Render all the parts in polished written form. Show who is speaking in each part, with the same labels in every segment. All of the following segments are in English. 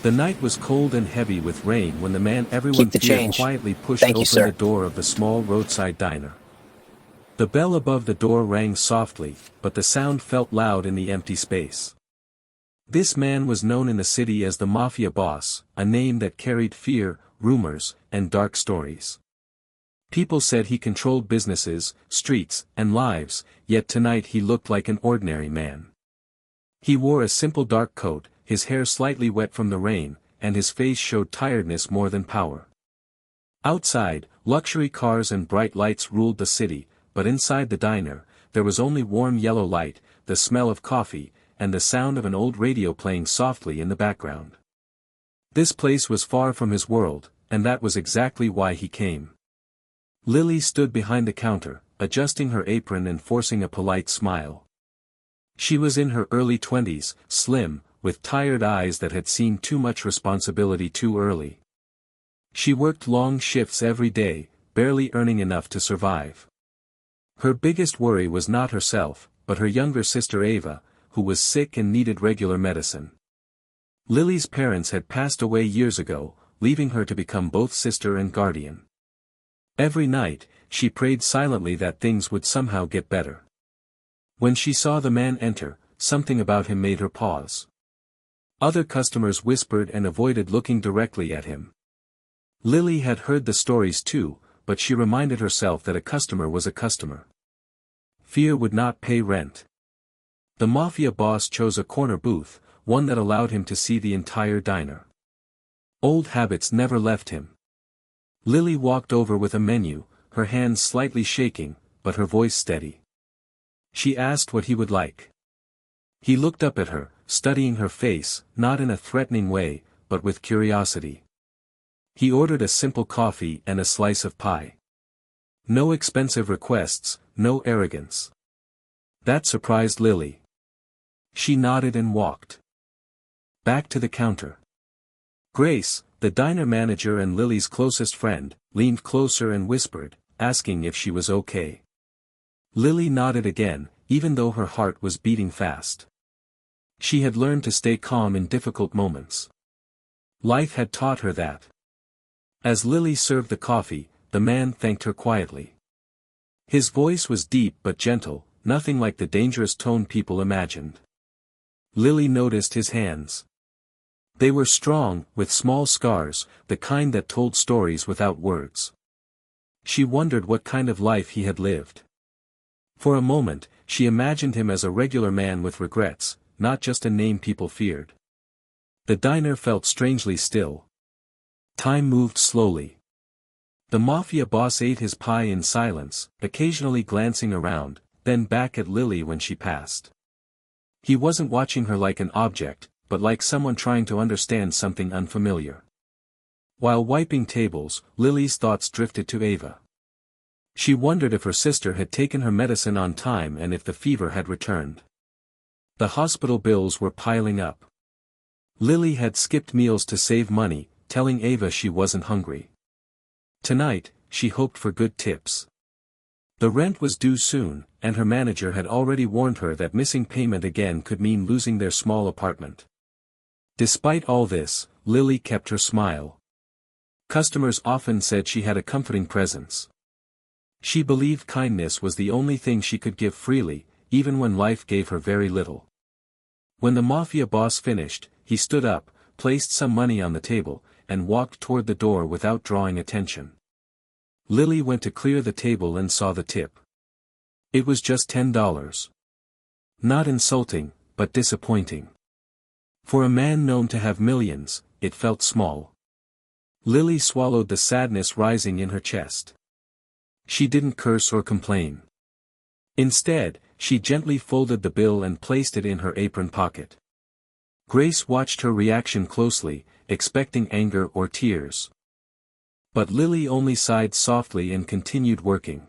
Speaker 1: The night was cold and heavy with rain when the man everyone
Speaker 2: Keep the
Speaker 1: feared
Speaker 2: change.
Speaker 1: quietly pushed
Speaker 2: Thank you,
Speaker 1: open
Speaker 2: sir.
Speaker 1: the door of the small roadside diner. The bell above the door rang softly, but the sound felt loud in the empty space. This man was known in the city as the Mafia boss, a name that carried fear, rumors, and dark stories. People said he controlled businesses, streets, and lives, yet tonight he looked like an ordinary man. He wore a simple dark coat, his hair slightly wet from the rain, and his face showed tiredness more than power. Outside, luxury cars and bright lights ruled the city, but inside the diner, there was only warm yellow light, the smell of coffee, and the sound of an old radio playing softly in the background. This place was far from his world, and that was exactly why he came. Lily stood behind the counter, adjusting her apron and forcing a polite smile. She was in her early 20s, slim, with tired eyes that had seen too much responsibility too early. She worked long shifts every day, barely earning enough to survive. Her biggest worry was not herself, but her younger sister Ava, who was sick and needed regular medicine. Lily's parents had passed away years ago, leaving her to become both sister and guardian. Every night, she prayed silently that things would somehow get better. When she saw the man enter, something about him made her pause. Other customers whispered and avoided looking directly at him. Lily had heard the stories too, but she reminded herself that a customer was a customer. Fear would not pay rent. The Mafia boss chose a corner booth, one that allowed him to see the entire diner. Old habits never left him. Lily walked over with a menu, her hands slightly shaking, but her voice steady. She asked what he would like. He looked up at her, studying her face, not in a threatening way, but with curiosity. He ordered a simple coffee and a slice of pie. No expensive requests, no arrogance. That surprised Lily. She nodded and walked back to the counter. Grace, the diner manager and Lily's closest friend, leaned closer and whispered, asking if she was okay. Lily nodded again, even though her heart was beating fast. She had learned to stay calm in difficult moments. Life had taught her that. As Lily served the coffee, the man thanked her quietly. His voice was deep but gentle, nothing like the dangerous tone people imagined. Lily noticed his hands. They were strong, with small scars, the kind that told stories without words. She wondered what kind of life he had lived. For a moment, she imagined him as a regular man with regrets, not just a name people feared. The diner felt strangely still. Time moved slowly. The Mafia boss ate his pie in silence, occasionally glancing around, then back at Lily when she passed. He wasn't watching her like an object, but like someone trying to understand something unfamiliar. While wiping tables, Lily's thoughts drifted to Ava. She wondered if her sister had taken her medicine on time and if the fever had returned. The hospital bills were piling up. Lily had skipped meals to save money, telling Ava she wasn't hungry. Tonight, she hoped for good tips. The rent was due soon, and her manager had already warned her that missing payment again could mean losing their small apartment. Despite all this, Lily kept her smile. Customers often said she had a comforting presence. She believed kindness was the only thing she could give freely, even when life gave her very little. When the Mafia boss finished, he stood up, placed some money on the table, and walked toward the door without drawing attention. Lily went to clear the table and saw the tip. It was just $10. Not insulting, but disappointing. For a man known to have millions, it felt small. Lily swallowed the sadness rising in her chest. She didn't curse or complain. Instead, she gently folded the bill and placed it in her apron pocket. Grace watched her reaction closely, expecting anger or tears. But Lily only sighed softly and continued working.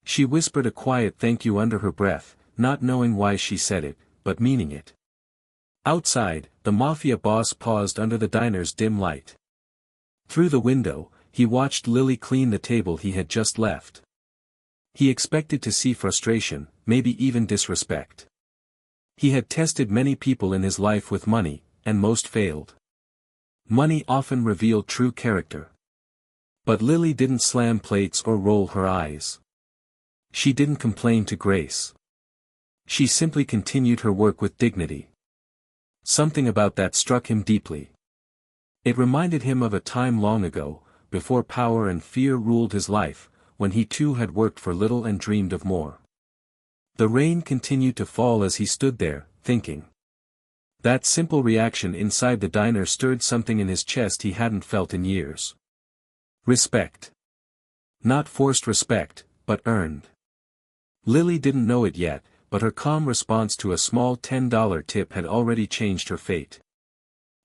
Speaker 1: She whispered a quiet thank you under her breath, not knowing why she said it, but meaning it. Outside, the Mafia boss paused under the diner's dim light. Through the window, he watched Lily clean the table he had just left. He expected to see frustration, maybe even disrespect. He had tested many people in his life with money, and most failed. Money often revealed true character. But Lily didn't slam plates or roll her eyes. She didn't complain to Grace. She simply continued her work with dignity. Something about that struck him deeply. It reminded him of a time long ago, before power and fear ruled his life, when he too had worked for little and dreamed of more. The rain continued to fall as he stood there, thinking. That simple reaction inside the diner stirred something in his chest he hadn't felt in years. Respect. Not forced respect, but earned. Lily didn't know it yet, but her calm response to a small $10 tip had already changed her fate.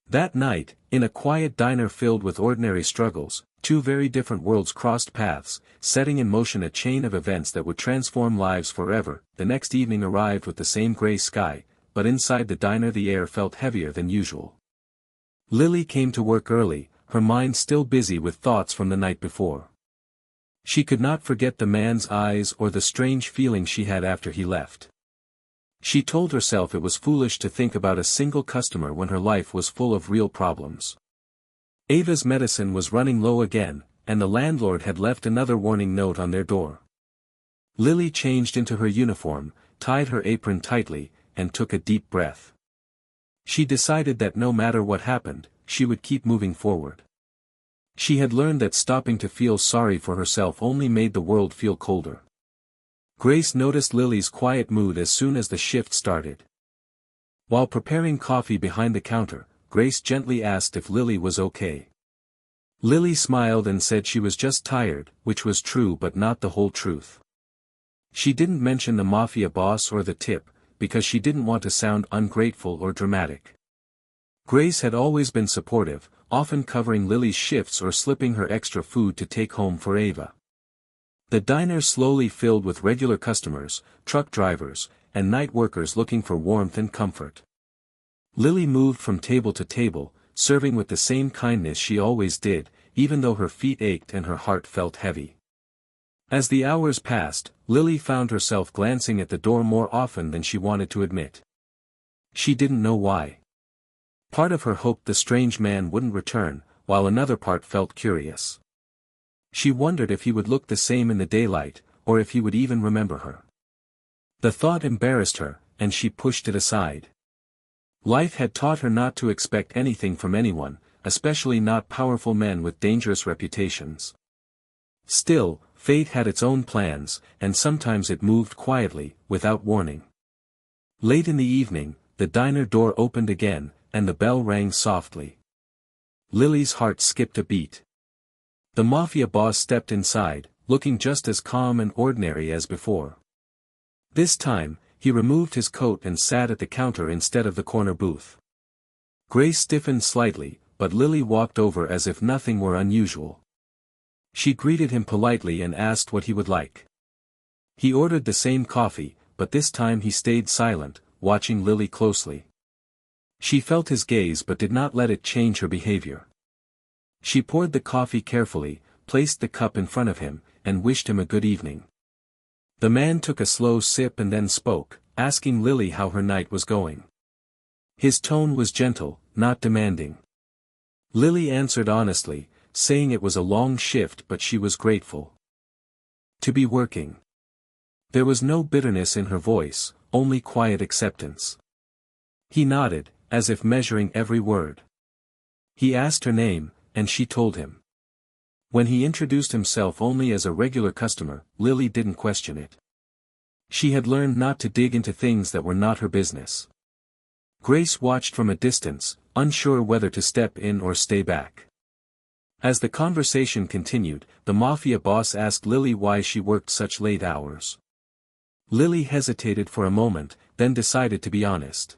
Speaker 1: That night, in a quiet diner filled with ordinary struggles, two very different worlds crossed paths, setting in motion a chain of events that would transform lives forever. The next evening arrived with the same gray sky, but inside the diner the air felt heavier than usual. Lily came to work early, her mind still busy with thoughts from the night before. She could not forget the man's eyes or the strange feeling she had after he left. She told herself it was foolish to think about a single customer when her life was full of real problems. Ava's medicine was running low again, and the landlord had left another warning note on their door. Lily changed into her uniform, tied her apron tightly, and took a deep breath. She decided that no matter what happened, she would keep moving forward. She had learned that stopping to feel sorry for herself only made the world feel colder. Grace noticed Lily's quiet mood as soon as the shift started. While preparing coffee behind the counter, Grace gently asked if Lily was okay. Lily smiled and said she was just tired, which was true but not the whole truth. She didn't mention the Mafia boss or the tip, because she didn't want to sound ungrateful or dramatic. Grace had always been supportive, often covering Lily's shifts or slipping her extra food to take home for Ava. The diner slowly filled with regular customers, truck drivers, and night workers looking for warmth and comfort. Lily moved from table to table, serving with the same kindness she always did, even though her feet ached and her heart felt heavy. As the hours passed, Lily found herself glancing at the door more often than she wanted to admit. She didn't know why. Part of her hoped the strange man wouldn't return, while another part felt curious. She wondered if he would look the same in the daylight, or if he would even remember her. The thought embarrassed her, and she pushed it aside. Life had taught her not to expect anything from anyone, especially not powerful men with dangerous reputations. Still, fate had its own plans, and sometimes it moved quietly, without warning. Late in the evening, the diner door opened again, and the bell rang softly. Lily's heart skipped a beat. The Mafia boss stepped inside, looking just as calm and ordinary as before. This time, he removed his coat and sat at the counter instead of the corner booth. Grace stiffened slightly, but Lily walked over as if nothing were unusual. She greeted him politely and asked what he would like. He ordered the same coffee, but this time he stayed silent, watching Lily closely. She felt his gaze but did not let it change her behavior. She poured the coffee carefully, placed the cup in front of him, and wished him a good evening. The man took a slow sip and then spoke, asking Lily how her night was going. His tone was gentle, not demanding. Lily answered honestly, saying it was a long shift but she was grateful to be working. There was no bitterness in her voice, only quiet acceptance. He nodded, as if measuring every word. He asked her name, and she told him. When he introduced himself only as a regular customer, Lily didn't question it. She had learned not to dig into things that were not her business. Grace watched from a distance, unsure whether to step in or stay back. As the conversation continued, the Mafia boss asked Lily why she worked such late hours. Lily hesitated for a moment, then decided to be honest.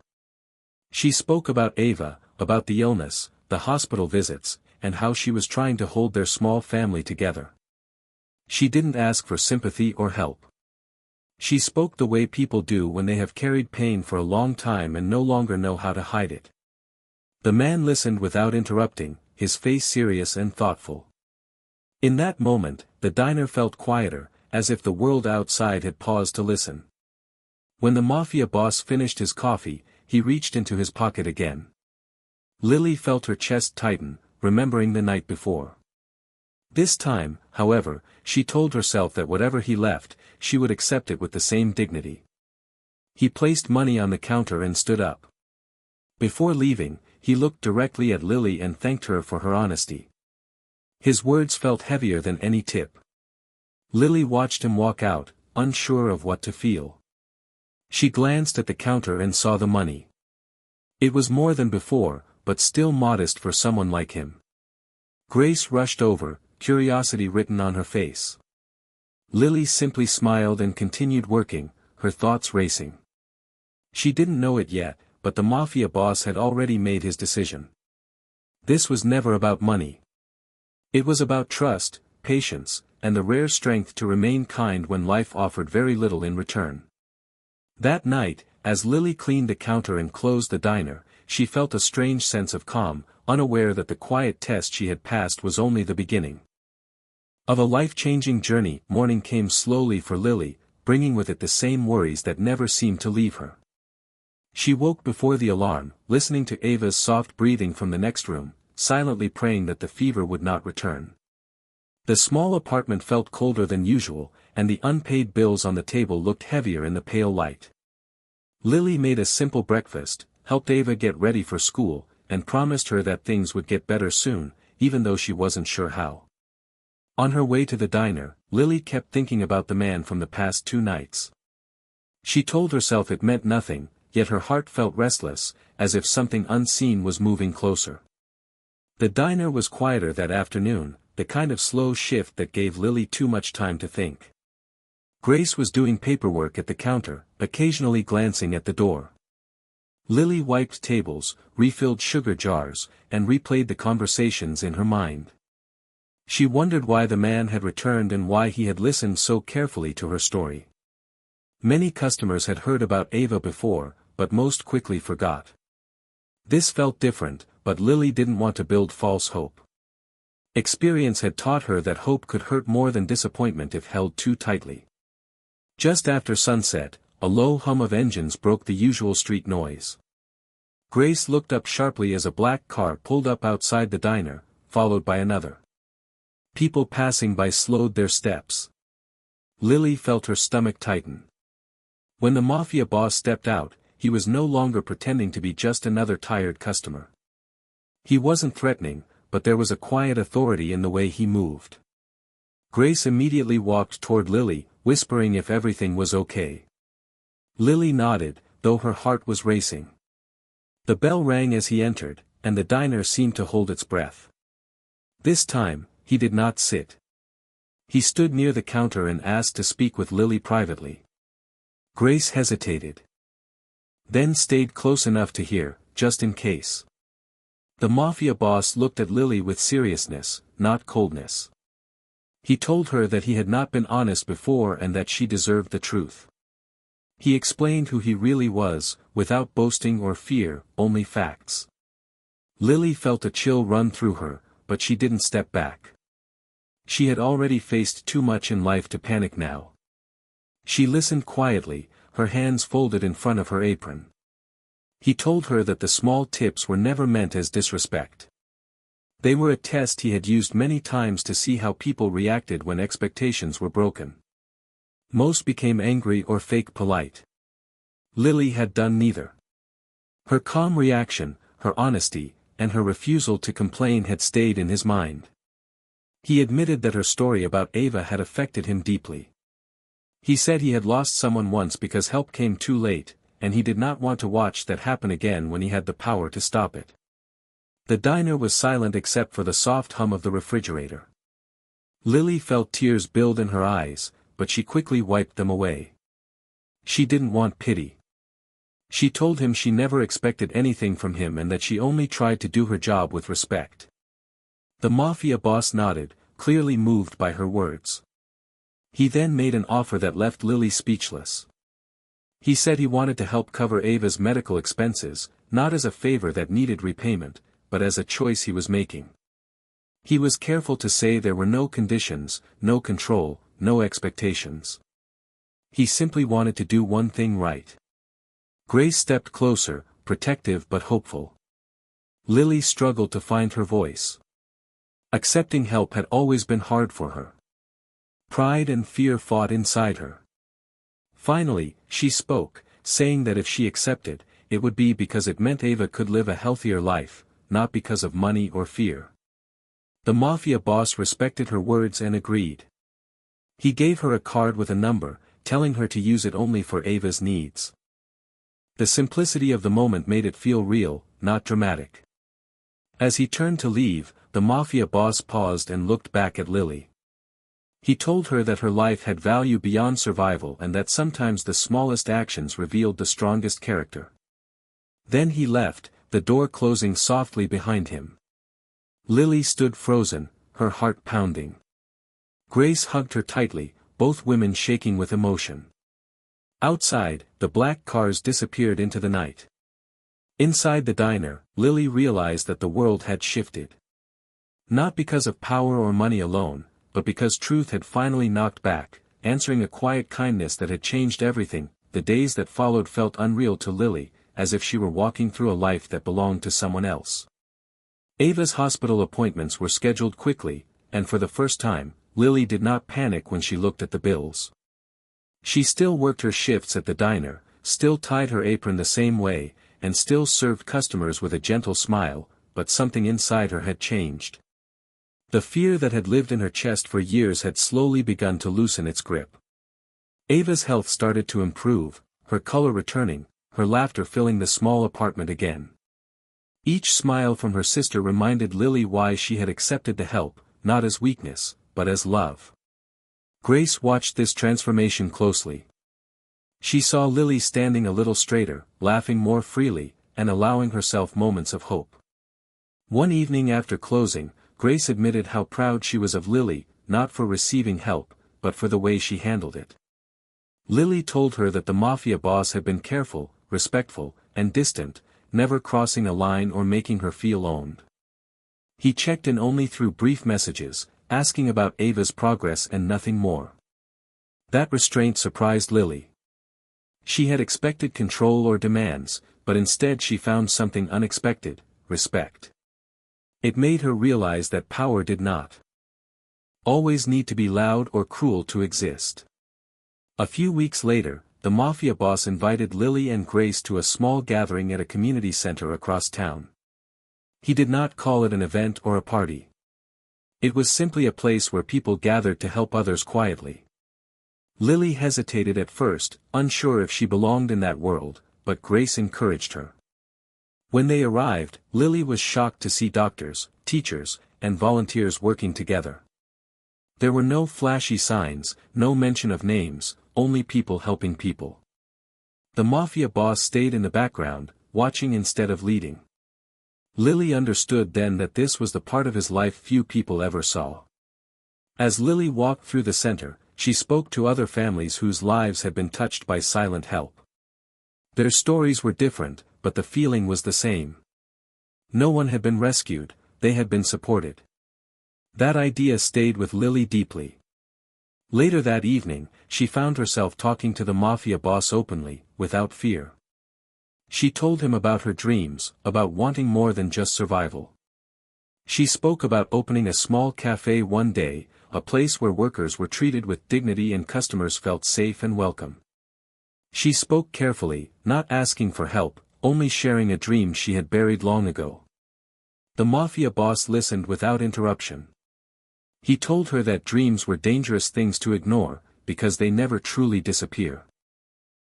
Speaker 1: She spoke about Ava, about the illness, the hospital visits, and how she was trying to hold their small family together. She didn't ask for sympathy or help. She spoke the way people do when they have carried pain for a long time and no longer know how to hide it. The man listened without interrupting, his face serious and thoughtful. In that moment, the diner felt quieter, as if the world outside had paused to listen. When the Mafia boss finished his coffee, he reached into his pocket again. Lily felt her chest tighten, remembering the night before. This time, however, she told herself that whatever he left, she would accept it with the same dignity. He placed money on the counter and stood up. Before leaving, he looked directly at Lily and thanked her for her honesty. His words felt heavier than any tip. Lily watched him walk out, unsure of what to feel. She glanced at the counter and saw the money. It was more than before, but still modest for someone like him. Grace rushed over, curiosity written on her face. Lily simply smiled and continued working, her thoughts racing. She didn't know it yet, but the Mafia boss had already made his decision. This was never about money. It was about trust, patience, and the rare strength to remain kind when life offered very little in return. That night, as Lily cleaned the counter and closed the diner, she felt a strange sense of calm, unaware that the quiet test she had passed was only the beginning of a life-changing journey. Morning came slowly for Lily, bringing with it the same worries that never seemed to leave her. She woke before the alarm, listening to Ava's soft breathing from the next room, silently praying that the fever would not return. The small apartment felt colder than usual, and the unpaid bills on the table looked heavier in the pale light. Lily made a simple breakfast, helped Ava get ready for school, and promised her that things would get better soon, even though she wasn't sure how. On her way to the diner, Lily kept thinking about the man from the past 2 nights. She told herself it meant nothing, yet her heart felt restless, as if something unseen was moving closer. The diner was quieter that afternoon, the kind of slow shift that gave Lily too much time to think. Grace was doing paperwork at the counter, occasionally glancing at the door. Lily wiped tables, refilled sugar jars, and replayed the conversations in her mind. She wondered why the man had returned and why he had listened so carefully to her story. Many customers had heard about Ava before, but most quickly forgot. This felt different, but Lily didn't want to build false hope. Experience had taught her that hope could hurt more than disappointment if held too tightly. Just after sunset, a low hum of engines broke the usual street noise. Grace looked up sharply as a black car pulled up outside the diner, followed by another. People passing by slowed their steps. Lily felt her stomach tighten. When the Mafia boss stepped out, he was no longer pretending to be just another tired customer. He wasn't threatening, but there was a quiet authority in the way he moved. Grace immediately walked toward Lily, whispering if everything was okay. Lily nodded, though her heart was racing. The bell rang as he entered, and the diner seemed to hold its breath. This time, he did not sit. He stood near the counter and asked to speak with Lily privately. Grace hesitated. Then stayed close enough to hear, just in case. The Mafia boss looked at Lily with seriousness, not coldness. He told her that he had not been honest before and that she deserved the truth. He explained who he really was, without boasting or fear, only facts. Lily felt a chill run through her, but she didn't step back. She had already faced too much in life to panic now. She listened quietly, her hands folded in front of her apron. He told her that the small tips were never meant as disrespect. They were a test he had used many times to see how people reacted when expectations were broken. Most became angry or fake polite. Lily had done neither. Her calm reaction, her honesty, and her refusal to complain had stayed in his mind. He admitted that her story about Ava had affected him deeply. He said he had lost someone once because help came too late, and he did not want to watch that happen again when he had the power to stop it. The diner was silent except for the soft hum of the refrigerator. Lily felt tears build in her eyes, but she quickly wiped them away. She didn't want pity. She told him she never expected anything from him and that she only tried to do her job with respect. The Mafia boss nodded, clearly moved by her words. He then made an offer that left Lily speechless. He said he wanted to help cover Ava's medical expenses, not as a favor that needed repayment, but as a choice he was making. He was careful to say there were no conditions, no control, no expectations. He simply wanted to do one thing right. Grace stepped closer, protective but hopeful. Lily struggled to find her voice. Accepting help had always been hard for her. Pride and fear fought inside her. Finally, she spoke, saying that if she accepted, it would be because it meant Ava could live a healthier life, not because of money or fear. The Mafia boss respected her words and agreed. He gave her a card with a number, telling her to use it only for Ava's needs. The simplicity of the moment made it feel real, not dramatic. As he turned to leave, the Mafia boss paused and looked back at Lily. He told her that her life had value beyond survival and that sometimes the smallest actions revealed the strongest character. Then he left, the door closing softly behind him. Lily stood frozen, her heart pounding. Grace hugged her tightly, both women shaking with emotion. Outside, the black cars disappeared into the night. Inside the diner, Lily realized that the world had shifted. Not because of power or money alone, but because truth had finally knocked back, answering a quiet kindness that had changed everything. The days that followed felt unreal to Lily, as if she were walking through a life that belonged to someone else. Ava's hospital appointments were scheduled quickly, and for the first time, Lily did not panic when she looked at the bills. She still worked her shifts at the diner, still tied her apron the same way, and still served customers with a gentle smile, but something inside her had changed. The fear that had lived in her chest for years had slowly begun to loosen its grip. Ava's health started to improve, her color returning, her laughter filling the small apartment again. Each smile from her sister reminded Lily why she had accepted the help, not as weakness, but as love. Grace watched this transformation closely. She saw Lily standing a little straighter, laughing more freely, and allowing herself moments of hope. One evening after closing, Grace admitted how proud she was of Lily, not for receiving help, but for the way she handled it. Lily told her that the Mafia boss had been careful, respectful, and distant, never crossing a line or making her feel owned. He checked in only through brief messages, asking about Ava's progress and nothing more. That restraint surprised Lily. She had expected control or demands, but instead she found something unexpected: respect. It made her realize that power did not always need to be loud or cruel to exist. A few weeks later, the Mafia boss invited Lily and Grace to a small gathering at a community center across town. He did not call it an event or a party. It was simply a place where people gathered to help others quietly. Lily hesitated at first, unsure if she belonged in that world, but Grace encouraged her. When they arrived, Lily was shocked to see doctors, teachers, and volunteers working together. There were no flashy signs, no mention of names, only people helping people. The Mafia boss stayed in the background, watching instead of leading. Lily understood then that this was the part of his life few people ever saw. As Lily walked through the center, she spoke to other families whose lives had been touched by silent help. Their stories were different, but the feeling was the same. No one had been rescued, they had been supported. That idea stayed with Lily deeply. Later that evening, she found herself talking to the Mafia boss openly, without fear. She told him about her dreams, about wanting more than just survival. She spoke about opening a small cafe one day, a place where workers were treated with dignity and customers felt safe and welcome. She spoke carefully, not asking for help, only sharing a dream she had buried long ago. The Mafia boss listened without interruption. He told her that dreams were dangerous things to ignore, because they never truly disappear.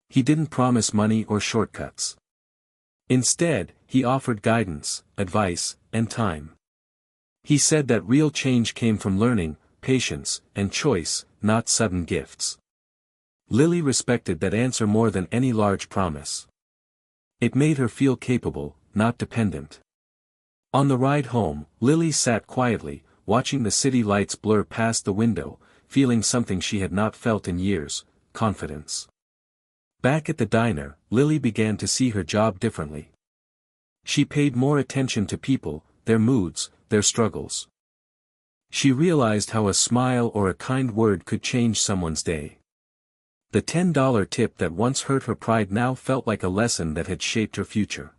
Speaker 1: He didn't promise money or shortcuts. Instead, he offered guidance, advice, and time. He said that real change came from learning, patience, and choice, not sudden gifts. Lily respected that answer more than any large promise. It made her feel capable, not dependent. On the ride home, Lily sat quietly, watching the city lights blur past the window, feeling something she had not felt in years: confidence. Back at the diner, Lily began to see her job differently. She paid more attention to people, their moods, their struggles. She realized how a smile or a kind word could change someone's day. The $10 tip that once hurt her pride now felt like a lesson that had shaped her future.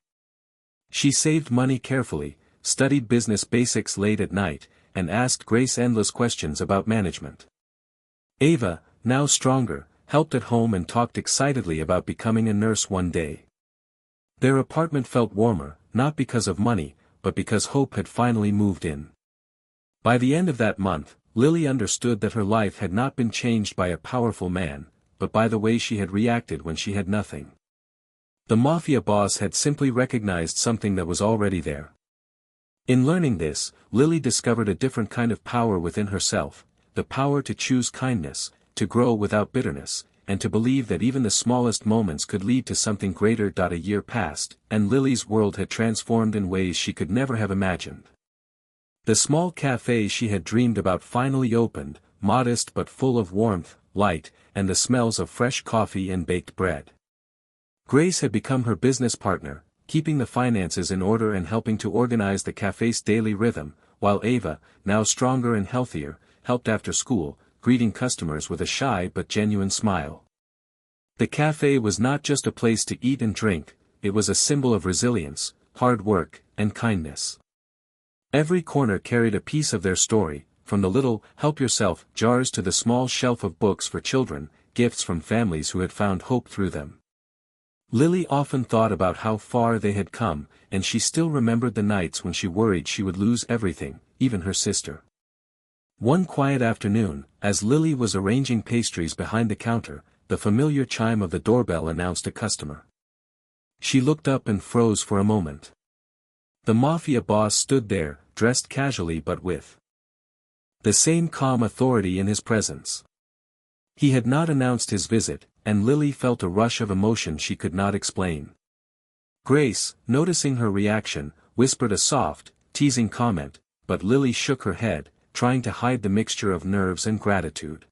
Speaker 1: She saved money carefully, studied business basics late at night, and asked Grace endless questions about management. Ava, now stronger, helped at home and talked excitedly about becoming a nurse one day. Their apartment felt warmer, not because of money, but because hope had finally moved in. By the end of that month, Lily understood that her life had not been changed by a powerful man, but by the way she had reacted when she had nothing. The Mafia boss had simply recognized something that was already there. In learning this, Lily discovered a different kind of power within herself, the power to choose kindness, to grow without bitterness, and to believe that even the smallest moments could lead to something greater. A year passed, and Lily's world had transformed in ways she could never have imagined. The small cafe she had dreamed about finally opened, modest but full of warmth, light, and the smells of fresh coffee and baked bread. Grace had become her business partner, keeping the finances in order and helping to organize the cafe's daily rhythm, while Ava, now stronger and healthier, helped after school, greeting customers with a shy but genuine smile. The cafe was not just a place to eat and drink, it was a symbol of resilience, hard work, and kindness. Every corner carried a piece of their story, from the little help-yourself jars to the small shelf of books for children, gifts from families who had found hope through them. Lily often thought about how far they had come, and she still remembered the nights when she worried she would lose everything, even her sister. One quiet afternoon, as Lily was arranging pastries behind the counter, the familiar chime of the doorbell announced a customer. She looked up and froze for a moment. The Mafia boss stood there, dressed casually but with the same calm authority in his presence. He had not announced his visit, and Lily felt a rush of emotion she could not explain. Grace, noticing her reaction, whispered a soft, teasing comment, but Lily shook her head, trying to hide the mixture of nerves and gratitude.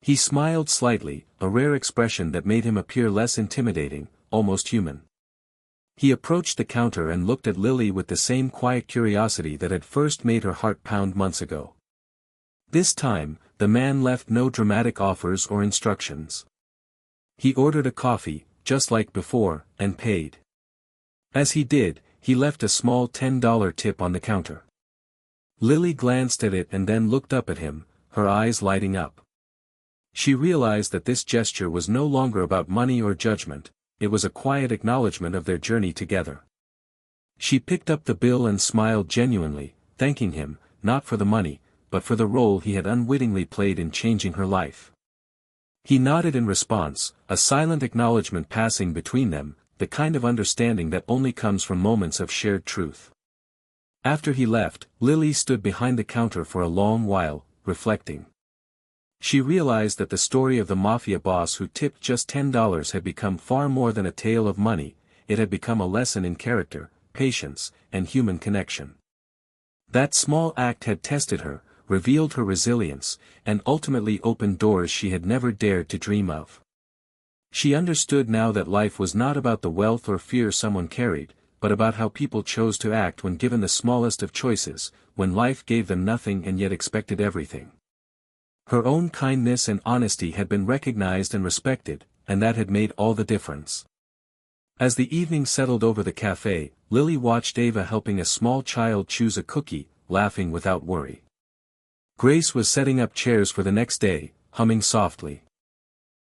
Speaker 1: He smiled slightly, a rare expression that made him appear less intimidating, almost human. He approached the counter and looked at Lily with the same quiet curiosity that had first made her heart pound months ago. This time, the man left no dramatic offers or instructions. He ordered a coffee, just like before, and paid. As he did, he left a small $10 tip on the counter. Lily glanced at it and then looked up at him, her eyes lighting up. She realized that this gesture was no longer about money or judgment, it was a quiet acknowledgement of their journey together. She picked up the bill and smiled genuinely, thanking him, not for the money, but for the role he had unwittingly played in changing her life. He nodded in response, a silent acknowledgement passing between them, the kind of understanding that only comes from moments of shared truth. After he left, Lily stood behind the counter for a long while, reflecting. She realized that the story of the Mafia boss who tipped just $10 had become far more than a tale of money, it had become a lesson in character, patience, and human connection. That small act had tested her, revealed her resilience, and ultimately opened doors she had never dared to dream of. She understood now that life was not about the wealth or fear someone carried, but about how people chose to act when given the smallest of choices, when life gave them nothing and yet expected everything. Her own kindness and honesty had been recognized and respected, and that had made all the difference. As the evening settled over the cafe, Lily watched Ava helping a small child choose a cookie, laughing without worry. Grace was setting up chairs for the next day, humming softly.